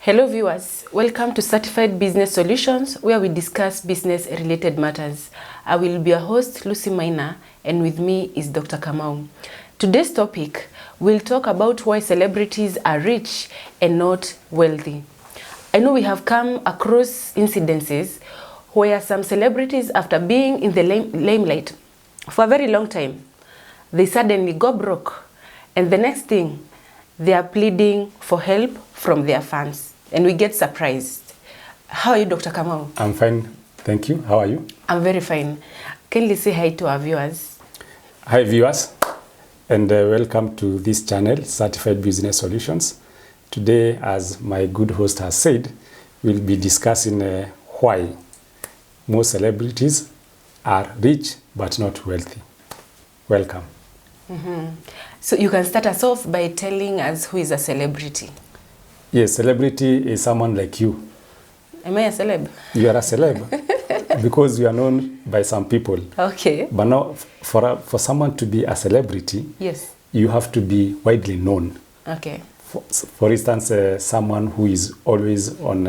Hello viewers, welcome to Certified Business Solutions, where we discuss business related matters. I will be your host, Lucy Maina, and with me is Dr. Kamau. Today's topic, we'll talk about why celebrities are rich and not wealthy. I know we have come across incidences where some celebrities, after being in the limelight for a very long time, they suddenly go broke, and the next thing, they are pleading for help from their fans. And we get surprised. How are you, Dr. Kamau? I'm fine, thank you. How are you? I'm very fine. Can you say hi to our viewers? Hi viewers, and welcome to this channel, Certified Business Solutions. Today, as my good host has said, we'll be discussing why most celebrities are rich but not wealthy. Welcome. So you can start us off by telling us who is a celebrity. Yes, celebrity is someone like you. Am I a celeb? You are a celeb because you are known by some people. Okay. But now, for someone to be a celebrity, Yes. you have to be widely known. Okay. For instance, someone who is always on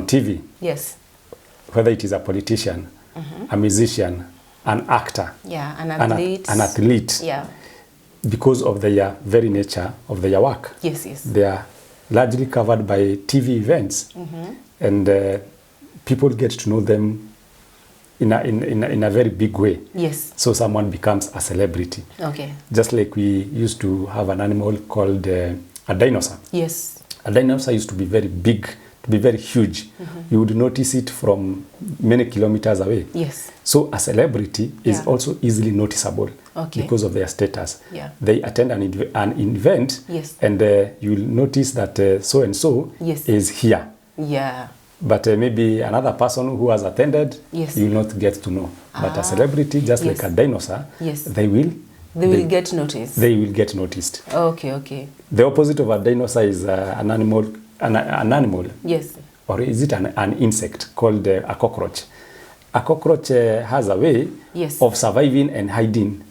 TV, Yes. whether it is a politician, a musician, an actor, Yeah, an athlete. an athlete, Yeah. because of their very nature of their work. Yes, yes. They are largely covered by TV events, and people get to know them in a very big way. Yes. So someone becomes a celebrity. Okay. Just like we used to have an animal called a dinosaur. Yes. A dinosaur used to be very big, to be very huge. You would notice it from many kilometers away. Yes. So a celebrity is Yeah. also easily noticeable Okay. because of their status. Yeah. They attend an event, Yes. and you'll notice that so-and-so Yes. is here. Yeah. But maybe another person who has attended, Yes. you'll not get to know. But a celebrity, just Yes. like a dinosaur, Yes. they will Get noticed. they will get noticed. Okay, okay. The opposite of a dinosaur is an animal, Yes. or is it an insect called a cockroach? A cockroach has a way Yes. of surviving and hiding.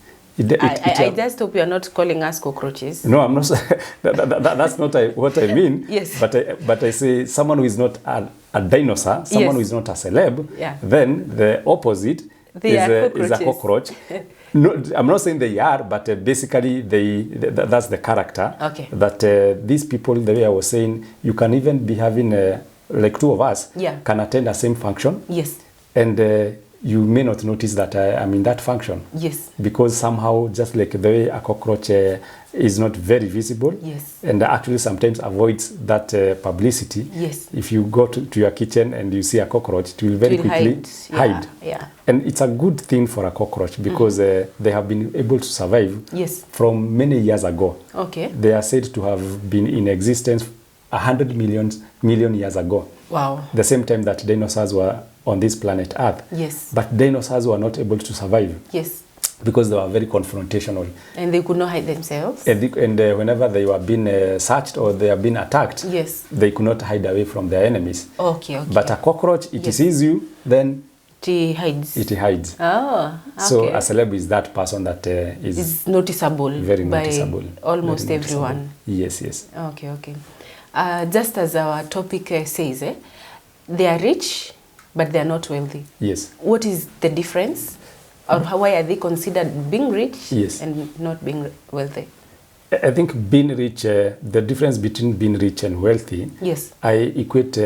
I just hope you are not calling us cockroaches. No, I'm not. That's not what I mean. Yes. But I say someone who is not a dinosaur, someone who is not a celeb, Yeah. then the opposite is a cockroach. No, I'm not saying they are, but basically that's the character. Okay. That these people, the way I was saying, you can even be having, like two of us, Yeah. can attend the same function. Yes. And you may not notice that I'm in that function. Yes. Because somehow, just like the way a cockroach is not very visible, Yes. and actually sometimes avoids that publicity. Yes. If you go to your kitchen and you see a cockroach, it will very quickly hide. Yeah. And it's a good thing for a cockroach because they have been able to survive Yes. from many years ago. Okay. They are said to have been in existence 100 million years ago. Wow. The same time that dinosaurs were on this planet Earth. Yes. But dinosaurs were not able to survive Yes. because they were very confrontational. And they could not hide themselves. And whenever they were being searched or they are being attacked, Yes. they could not hide away from their enemies. Okay, okay. But a cockroach, it Yes. sees you, then It hides. it hides. Oh, okay. So a celeb is that person that is It's noticeable very by noticeable. almost Very noticeable. everyone. Yes, yes. Okay, okay. Just as our topic says, they are rich, but they are not wealthy. Yes. What is the difference? Or why are they considered being rich Yes. and not being wealthy? I think being rich, the difference between being rich and wealthy, Yes. I equate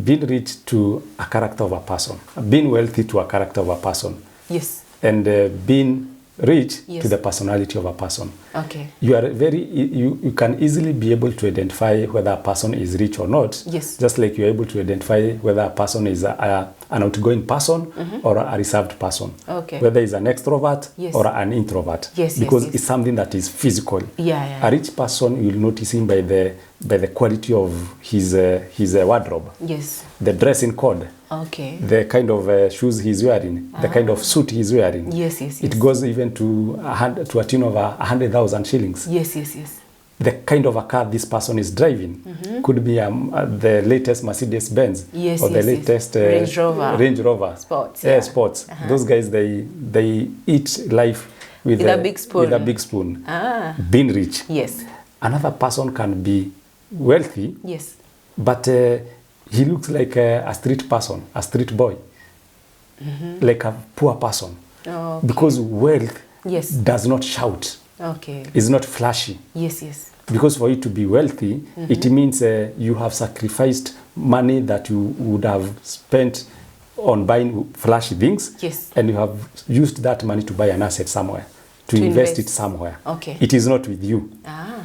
being rich to a character of a person, being wealthy to a character of a person, Yes. and being rich Yes. to the personality of a person. Okay. You can easily be able to identify whether a person is rich or not. Yes. Just like you're able to identify whether a person is an outgoing person or a reserved person. Okay. Whether he's an extrovert Yes. or an introvert. Yes, because yes. it's something that is physical. Yeah, yeah. A rich person, you'll notice him by the quality of his wardrobe, Yes. the dressing code, Okay. the kind of shoes he's wearing, the kind of suit he's wearing. Yes, yes, yes. It goes even to a tune of 100,000 shillings. Yes, yes, yes. The kind of a car this person is driving could be the latest Mercedes Benz, Yes, or the yes, yes. latest Range Rover. Sports. Yeah. Sports. Those guys, they eat life with a big spoon. With a big spoon. Being rich. Yes. Another person can be wealthy, Yes. but he looks like a street person, a street boy, like a poor person. Oh, okay. Because wealth Yes. does not shout. Okay. It's not flashy. Yes, yes. Because for you to be wealthy, it means you have sacrificed money that you would have spent on buying flashy things. Yes. And you have used that money to buy an asset somewhere, to invest it somewhere. Okay. It is not with you. Ah.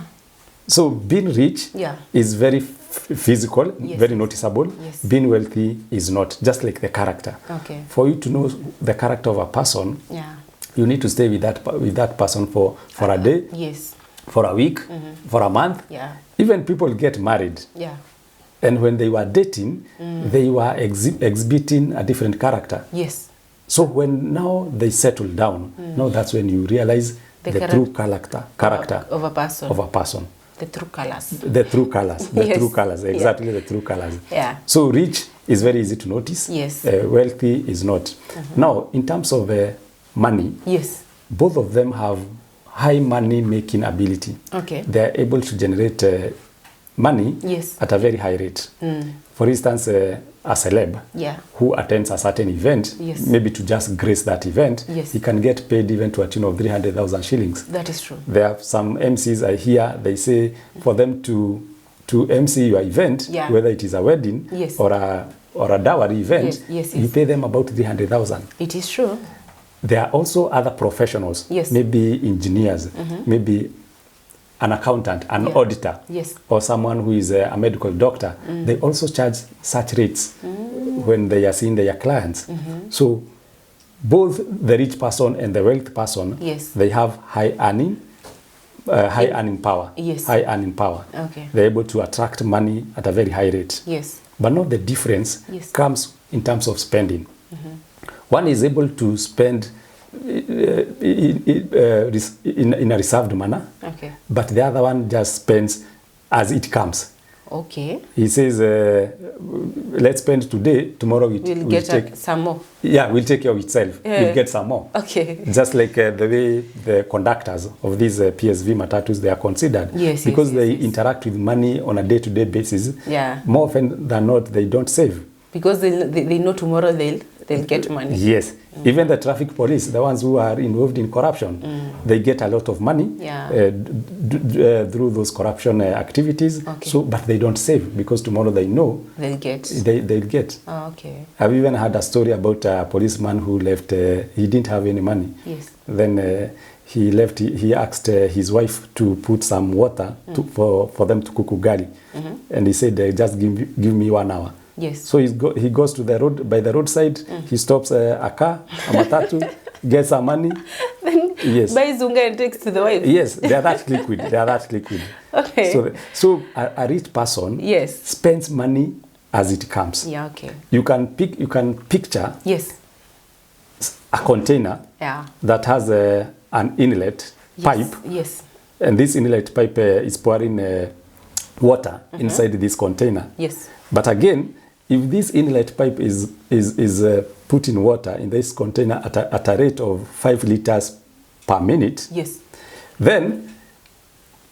So being rich Yeah. is very physical, Yes. very noticeable. Yes. Being wealthy is not, just like the character. Okay. For you to know the character of a person, Yeah. you need to stay with that person for a day, Yes. for a week, for a month. Yeah. Even people get married. Yeah. And when they were dating, they were exhibiting a different character. Yes. So when now they settle down, now that's when you realize the true character of a person. of a person. The true colors. The true colors. The Yes. true colors. Exactly, Yeah. the true colors. Yeah. So rich is very easy to notice. Yes. Wealthy is not. Now, in terms of money, Yes. both of them have high money making ability. Okay. They are able to generate money Yes. at a very high rate. For instance, a celeb Yeah. who attends a certain event, Yes. maybe to just grace that event, Yes. he can get paid even to a tune of 300,000 shillings. That is true. There are some MCs I hear, they say for them to MC your event, Yeah. whether it is a wedding Yes. or a dowry event, Yes, yes, you yes. pay them about 300,000. It is true. There are also other professionals, Yes. maybe engineers, maybe an accountant, an Yeah. auditor, Yes. or someone who is a medical doctor. They also charge such rates when they are seeing their clients. So both the rich person and the wealthy person, Yes. they have high earning power. Yes. High earning power. Okay. They're able to attract money at a very high rate. Yes. But now the difference Yes. comes in terms of spending. One is able to spend in a reserved manner, Okay. but the other one just spends as it comes. Okay. He says, let's spend today, tomorrow We'll get take, some more. yeah, we'll take care of itself. Yeah. We'll get some more. Okay. Just like the way the conductors of these PSV matatus, they are considered. Yes, because yes, they yes. interact with money on a day-to-day basis. Yeah. More often than not, they don't save. Because they know tomorrow they'll get money. Yes. Even the traffic police, the ones who are involved in corruption, they get a lot of money Yeah. through those corruption activities. Okay. So, but they don't save because tomorrow they know They'll get. they'll get. Oh, okay. I've even had a story about a policeman who left. He didn't have any money. Yes. Then he left. He asked his wife to put some water for them to cook ugali, and he said, "Just give me 1 hour." Yes. So he goes to the road, by the roadside, he stops a car, a matatu, gets some money. Then Yes. buys zunga and takes to the wife. Yes, they are that liquid. They are that liquid. Okay. So a rich person Yes. spends money as it comes. Yeah. Okay. You can picture Yes. a container Yeah. that has an inlet Yes. pipe, Yes. and this inlet pipe is pouring water inside this container. Yes. But again, if this inlet pipe is put in water in this container at a rate of 5 liters per minute, Yes. then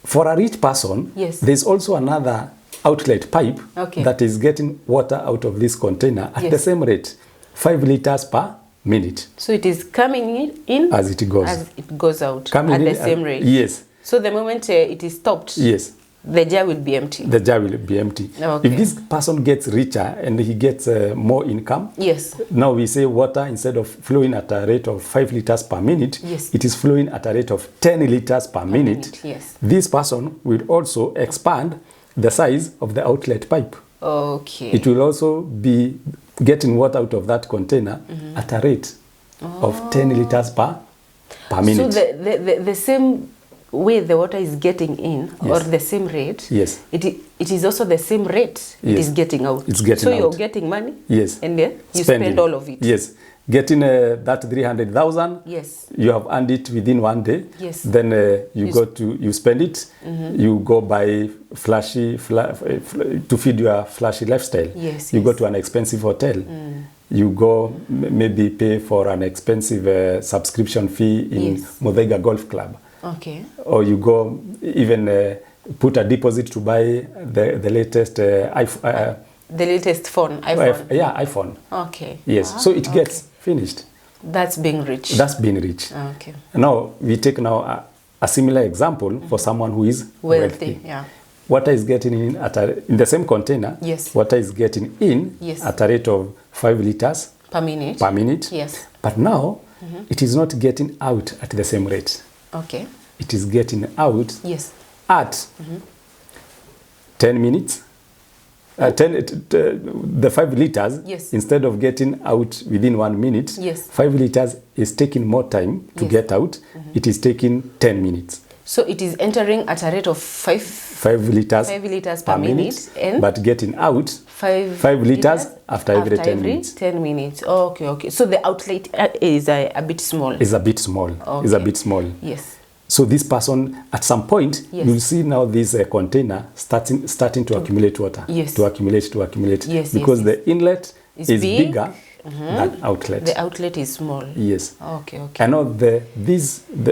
for a rich person, Yes. there's also another outlet pipe Okay. that is getting water out of this container at Yes. the same rate, 5 liters per minute, So it is coming in as it goes. as it goes out Coming at in the same rate. Yes, So the moment it is stopped, yes. the jar will be empty. The jar will be empty. Okay. If this person gets richer and he gets more income, Yes. now we say water, instead of flowing at a rate of 5 liters per minute, Yes. it is flowing at a rate of 10 liters per minute. Yes. This person will also expand the size of the outlet pipe. Okay. It will also be getting water out of that container at a rate of 10 liters per So minute. the same way the water is getting in, or Yes. the same rate, Yes. it is also the same rate it Yes. is getting out. It's getting so you're out. getting money, Yes. and then you Spending. spend all of it. Yes. Getting that 300,000, Yes. you have earned it within 1 day. Yes. Then you spend it. You go buy to feed your flashy lifestyle. Yes, You go yes. to an expensive hotel. You go maybe pay for an expensive subscription fee in Yes. Muthaiga Golf Club. Okay. Or you go even put a deposit to buy the latest iPhone. The latest phone, iPhone. iPhone. Okay. Yes, so it gets finished. That's being rich. That's being rich. Okay. Now, we take now a similar example for someone who is wealthy. Yeah. Water is getting in in the same container. Yes. Water is getting in at a rate of 5 liters per minute. Per minute. Yes. But now, it is not getting out at the same rate. Okay. It is getting out at 10 minutes. The 5 liters, instead of getting out within 1 minute, 5 liters is taking more time to get out. It is taking 10 minutes. So it is entering at a rate of 5 liters per minute, but getting out 5 liters after every 10 minutes. 10 minutes. Okay, okay. So the outlet is a bit small. Is a bit small. Okay. Is a bit small. Yes. So this person, at some point, you'll see now this container starting to accumulate water. Yes. To accumulate. Yes. Because the inlet is bigger than outlet. The outlet is small. Yes. Okay, okay. And now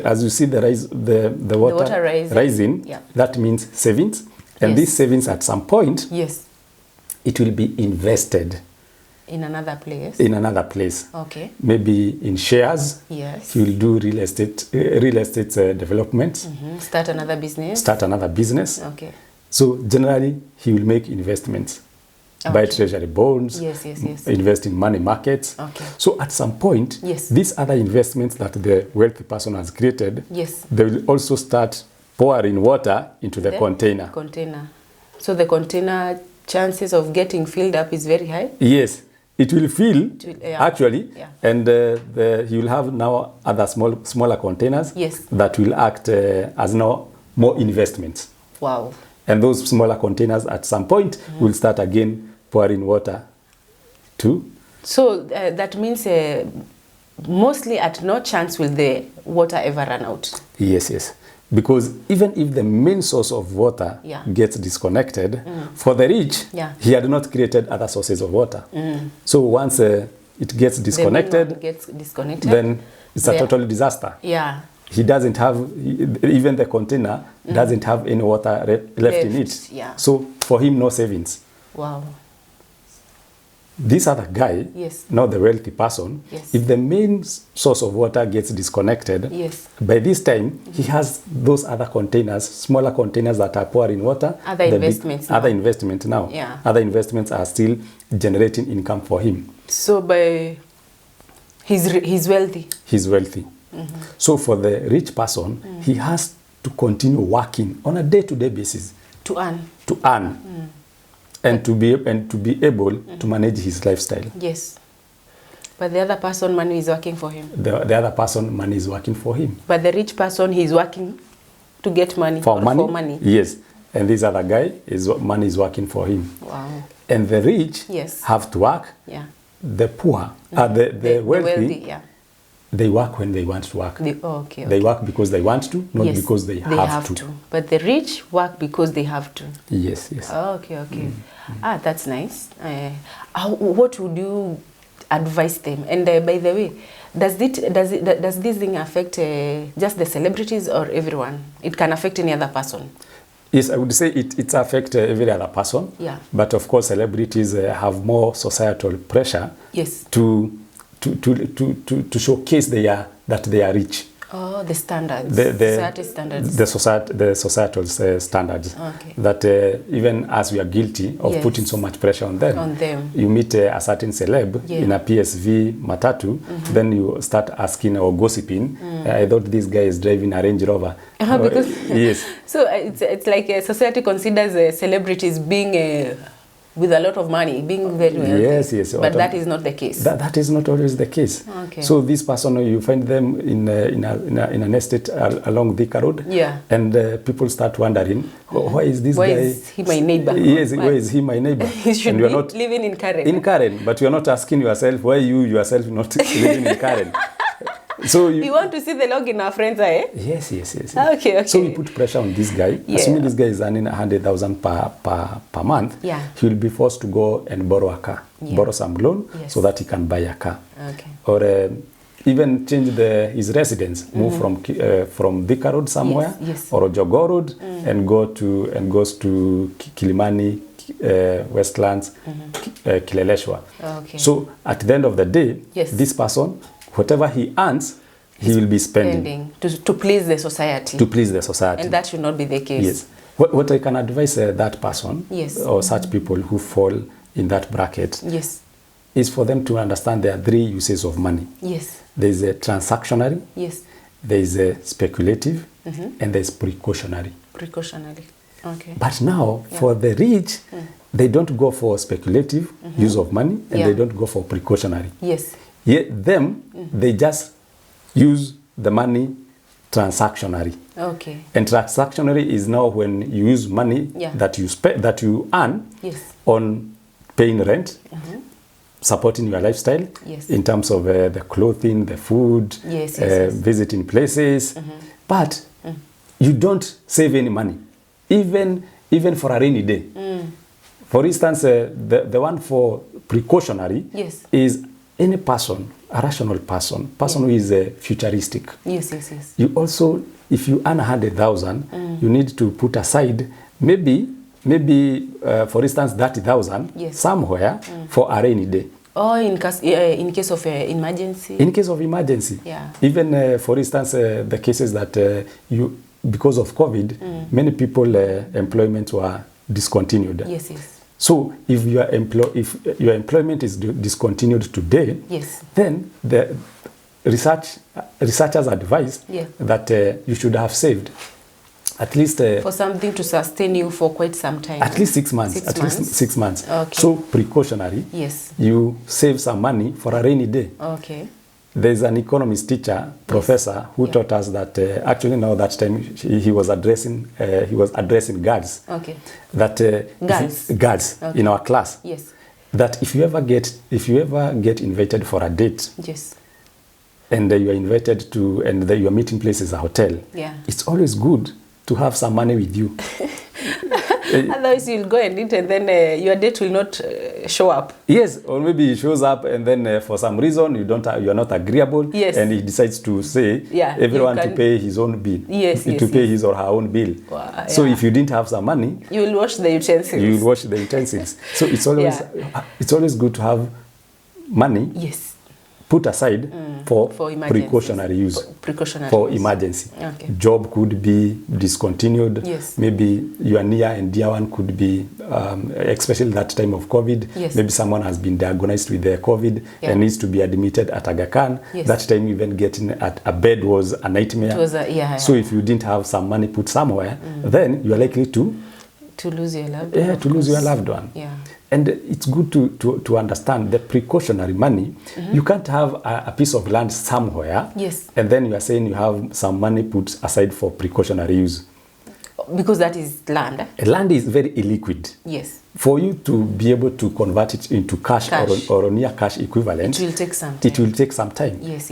as you see the water rising, that means savings. And these savings at some point, it will be invested. In another place? In another place. Okay. Maybe in shares. Yes. He will do real estate development. Start another business. Start another business. Okay. So generally, he will make investments. Okay. Buy treasury bonds. Yes. Invest in money markets. Okay. So at some point, these other investments that the wealthy person has created, they will also start pouring water into the container. So the container chances of getting filled up is very high? Yes. It will fill, actually, and he will have now other smaller containers that will act as now more investments. Wow. And those smaller containers at some point will start again pouring water too. So that means mostly at no chance will the water ever run out? Yes. Because even if the main source of water gets disconnected, for the rich, he had not created other sources of water. So once it gets disconnected, then it's a total disaster. Yeah. He doesn't have, even the container doesn't have any water left in it. Yeah. So for him, no savings. Wow. This other guy, not the wealthy person, if the main source of water gets disconnected, by this time, he has those other containers, smaller containers that are pouring water. Other investments now. Yeah. Other investments are still generating income for him. So he's wealthy. He's wealthy. So for the rich person, he has to continue working on a day-to-day basis. To earn. And to be able to manage his lifestyle. Yes. But the other person, money is working for him. The other person, money is working for him. But the rich person, he's working to get money. For money? Yes. And this other guy, money is working for him. Wow. And the rich have to work. Yeah. The poor, the wealthy, they work when they want to work. They work because they want to, not because they have to. But the rich work because they have to. Yes. Okay. That's nice. What would you advise them? And by the way, does this thing affect just the celebrities or everyone? It can affect any other person. Yes, I would say it affects every other person. Yeah. But of course, celebrities have more societal pressure. Yes. To showcase that they are rich. Oh, the standards. Society standards. The societal standards. Okay. That even as we are guilty of putting so much pressure on them. You meet a certain celeb in a PSV matatu, then you start asking or gossiping. I thought this guy is driving a Range Rover. Yes. So it's like society considers celebrities being with a lot of money, being very wealthy. Yes. But that is not the case. That is not always the case. Okay. So this person, you find them in an estate along Thika Road. Yeah. And people start wondering, why is this guy? Why is he my neighbor? Yes, why is he my neighbor? He should be living in Karen. In Karen, but you're not asking yourself, why you yourself not living in Karen? So you want to see the log in our friends, eh? Yes. Okay. So we put pressure on this guy. Assuming this guy is earning 100,000 per month, he will be forced to go and borrow a car, borrow some loan so that he can buy a car. Okay. Or even change his residence, move from Thika Road somewhere, or Jogo Road, and goes to Kilimani, Westlands, Kileleshwa. Okay. So at the end of the day, this person, whatever he earns, he will be spending to please the society. To please the society. And that should not be the case. Yes. What I can advise that person, or such people who fall in that bracket, is for them to understand there are three uses of money. Yes. There is a transactionary. Yes. There is a speculative, and there is precautionary. Precautionary. Okay. But now, for the rich, they don't go for speculative use of money, and they don't go for precautionary. Yes. Yet them, they just use the money transactionary. Okay. And transactionary is now when you use money that you earn on paying rent, supporting your lifestyle in terms of the clothing, the food, visiting places, but you don't save any money, even for a rainy day. For instance, the one for precautionary is any person, a rational person who is futuristic. Yes. You also, if you earn 100,000, you need to put aside maybe for instance 30,000 somewhere for a rainy day. Or in case of emergency. In case of emergency. Yeah. Even for instance, the cases that because of COVID, many people employment were discontinued. Yes. So if your employment is discontinued today, then the researchers advise that you should have saved at least for something to sustain you for quite some time. At least 6 months. Least 6 months. Okay. So precautionary. Yes. You save some money for a rainy day. Okay. There's an economist teacher, professor, who taught us that actually now that time he was addressing girls. Okay. That girls in our class. Yes. That if you ever get invited for a date. Yes. And you are invited to, and your meeting place is a hotel. Yeah. It's always good to have some money with you. Otherwise, you'll go and eat, and then your date will not show up. Yes, or maybe he shows up, and then for some reason you are not agreeable. Yes. And he decides to say everyone to pay his own bill. Yes. To pay his or her own bill. Wow, so if you didn't have some money, you will wash the utensils. You will wash the utensils. So it's always good to have money. Yes. Put aside for precautionary use. For emergency. Okay. Job could be discontinued. Yes. Maybe your near and dear one could be, especially that time of COVID. Yes. Maybe someone has been diagnosed with the COVID and needs to be admitted at Aga Khan. Yes. That time even getting at a bed was a nightmare. It was So if you didn't have some money put somewhere, then you are likely to lose your loved one. Yeah, to lose your loved one. Yeah. And it's good to understand the precautionary money. You can't have a piece of land somewhere, and then you are saying you have some money put aside for precautionary use. Because that is land. Land is very illiquid. Yes. For you to be able to convert it into cash. Or near cash equivalent, it will take some time. It will take some time. Yes.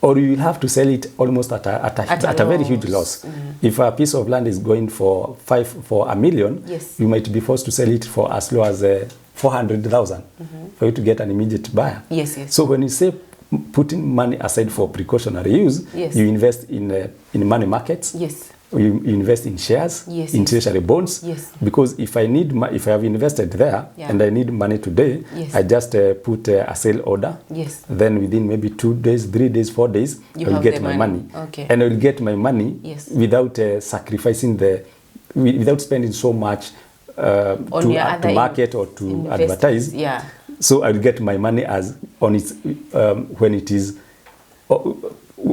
Or you will have to sell it almost at a very huge loss. If a piece of land is going for $1 million, you might be forced to sell it for as low as 400,000 for you to get an immediate buyer. Yes. So when you say putting money aside for precautionary use, you invest in money markets. Yes. You invest in shares, in treasury bonds, because if I have invested there and I need money today, I just put a sale order. Then within maybe 2 days, 3 days, 4 days, I will get my money. Okay. And I will get my money without sacrificing without spending so much to market or to advertise. Yeah. So I will get my money as on its when it is. On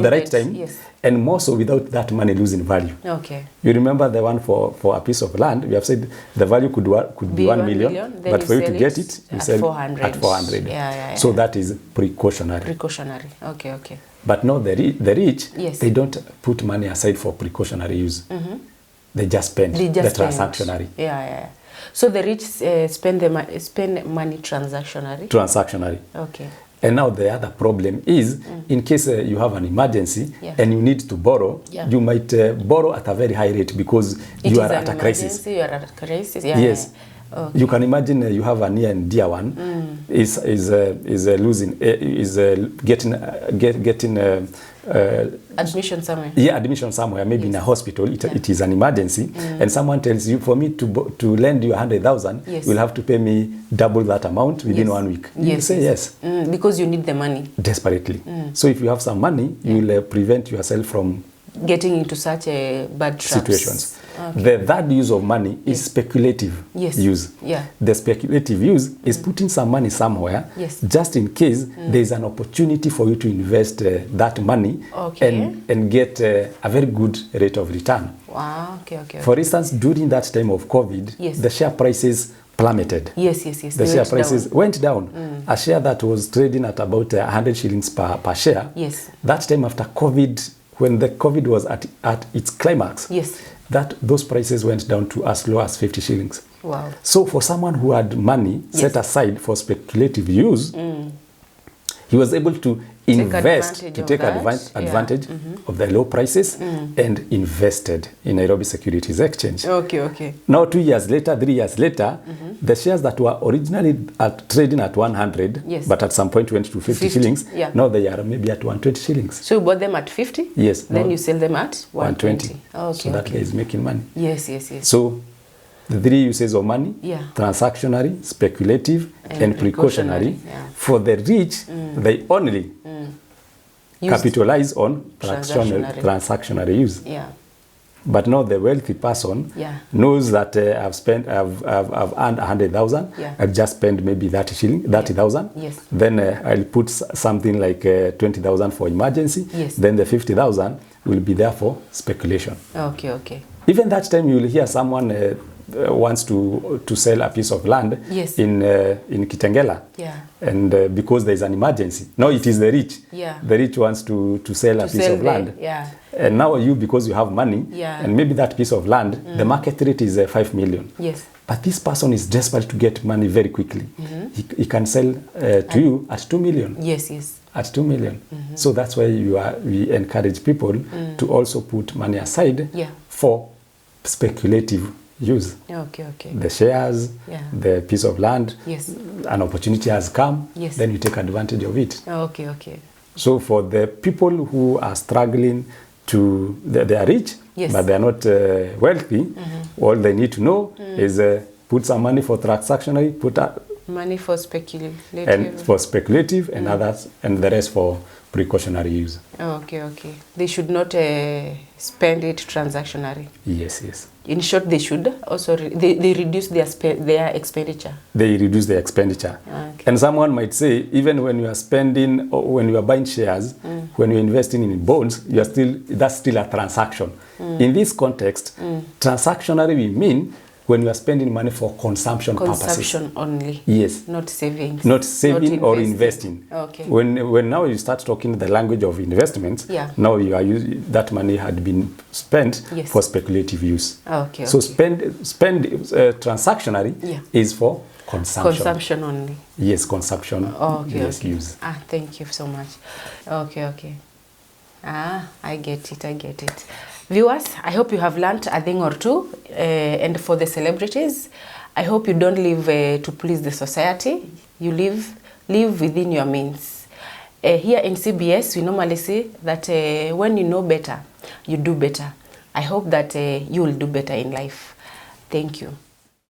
the right time, and more so without that money losing value. Okay. You remember the one for a piece of land, we have said the value could be 1 million, but for you to get it, you sell 400. At 400. Yeah. So that is precautionary. Precautionary. Okay. But no, the rich, they don't put money aside for precautionary use. They just spend the transactionary. Yeah. So the rich spend money transactionary. Transactionary. Okay. And now the other problem is, in case you have an emergency and you need to borrow, you might borrow at a very high rate because you are at a crisis. You are at a crisis. Yes. You can imagine you have a near and dear one is getting admission somewhere. Yeah, admission somewhere, maybe in a hospital. It is an emergency, and someone tells you, for me to lend you 100,000, you'll have to pay me double that amount within 1 week. You say yes. Because you need the money desperately. So if you have some money, you will prevent yourself from getting into such a bad situations. The third use of money is speculative use. The speculative use is putting some money somewhere just in case there is an opportunity for you to invest that money and get a very good rate of return. Wow. For instance, during that time of COVID, the share prices plummeted. The share prices went down. A share that was trading at about 100 shillings per share. That time after COVID, when the COVID was at its climax, those prices went down to as low as 50 shillings. Wow. So for someone who had money set aside for speculative use, he was able to invest, take advantage of the low prices and invested in Nairobi Securities Exchange. Now 2 years later, 3 years later, the shares that were originally trading at 100, but at some point went to 50 shillings, now they are maybe at 120 shillings. So you bought them at 50? Yes. Then you sell them at 120. So that guy is making money. Yes. So the three uses of money, transactionary, speculative, and precautionary. For the rich, they only capitalize on transactionary use. But now the wealthy person knows that I've earned 100,000. I've just spent maybe 30,000. Then I'll put something like 20,000 for emergency. Then the 50,000 will be there for speculation. Even that time you will hear someone wants to sell a piece of land in Kitengela, and because there is an emergency. Now it is the rich. The rich wants to sell a piece of land. And now you, because you have money, and maybe that piece of land, the market rate is 5 million. But this person is desperate to get money very quickly. He can sell to you at 2 million. At 2 million. So that's why we encourage people to also put money aside for speculative use. The shares, the piece of land, an opportunity has come, then you take advantage of it. So for the people who are struggling they are rich, but they are not wealthy, all they need to know is put some money for transactionary, money for speculative, and others, and the rest for precautionary use. They should not spend it transactionary. Yes. In short, they should also they reduce their expenditure. They reduce their expenditure. And someone might say, even when you are spending or when you are buying shares, when you're investing in bonds, that's still a transaction. In this context, transactionary we mean when you are spending money for consumption purposes. Consumption only. Yes. Not savings. Not saving or investing. When now you start talking the language of investments, now you are that money had been spent for speculative use. So spend transactionary is for consumption. Consumption only. Yes, consumption. Use. Thank you so much. I get it. Viewers, I hope you have learned a thing or two. And for the celebrities, I hope you don't live to please the society. You live within your means. Here in CBS, we normally say that when you know better, you do better. I hope that you will do better in life. Thank you.